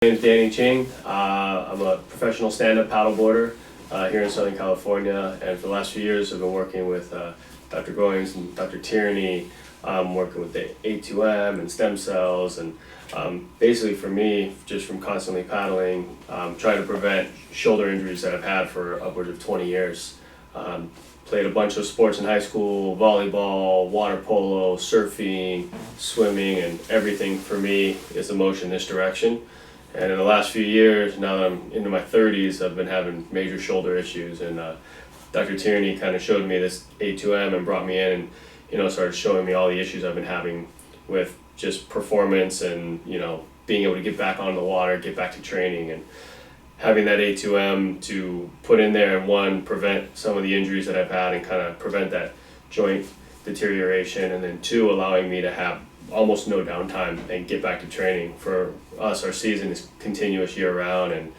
My name is Danny Ching. I'm a professional stand-up paddleboarder here in Southern California, and for the last few years I've been working with Dr. Goins and Dr. Tierney, working with the A2M and stem cells, and basically for me, just from constantly paddling, trying to prevent shoulder injuries that I've had for upwards of 20 years. Played a bunch of sports in high school: volleyball, water polo, surfing, swimming, and everything for me is a motion this direction. And in the last few years, now that I'm into my 30s, I've been having major shoulder issues, and Dr. Tierney kind of showed me this A2M and brought me in and started showing me all the issues I've been having with just performance and being able to get back on the water, get back to training, and having that A2M to put in there and one, prevent some of the injuries that I've had and kind of prevent that joint deterioration, and then two, allowing me to have almost no downtime and get back to training. For us, our season is continuous year round, and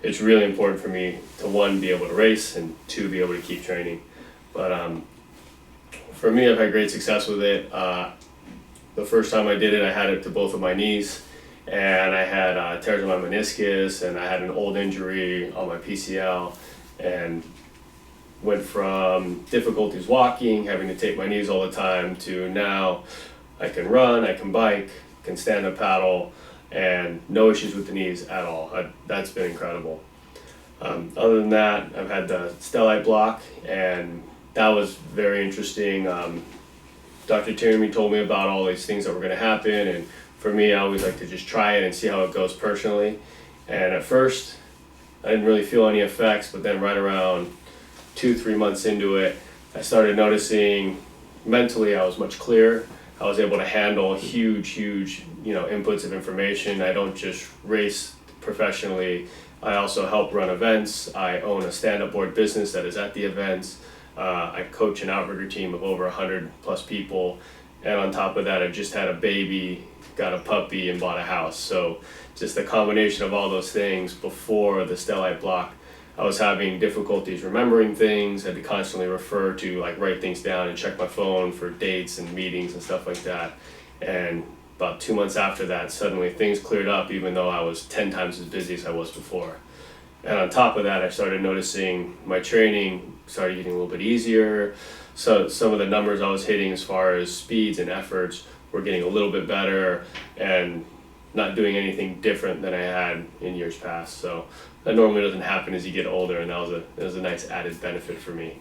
it's really important for me to one, be able to race, and two, be able to keep training. But for me, I've had great success with it. The first time I did it, I had it to both of my knees, and I had tears in my meniscus, and I had an old injury on my PCL, and went from difficulties walking, having to take my knees all the time, to now I can run, I can bike, can stand up paddle, and no issues with the knees at all. That's been incredible. Other than that, I've had the Stellate block, and that was very interesting. Dr. Tierney told me about all these things that were going to happen, and for me, I always like to just try it and see how it goes personally. And at first, I didn't really feel any effects, but then right around 2-3 months into it, I started noticing mentally I was much clearer. I was able to handle huge inputs of information. I don't just race professionally. I also help run events. I own a stand-up board business that is at the events. I coach an outrigger team of over 100 plus people. And on top of that, I just had a baby, got a puppy, and bought a house. So just the combination of all those things before the Stellate block, I was having difficulties remembering things. I had to constantly refer to, write things down and check my phone for dates and meetings and stuff like that. And about 2 months after that, suddenly things cleared up, even though I was 10 times as busy as I was before. And on top of that, I started noticing my training started getting a little bit easier. So some of the numbers I was hitting as far as speeds and efforts were getting a little bit better, and not doing anything different than I had in years past. So that normally doesn't happen as you get older, and that was a nice added benefit for me.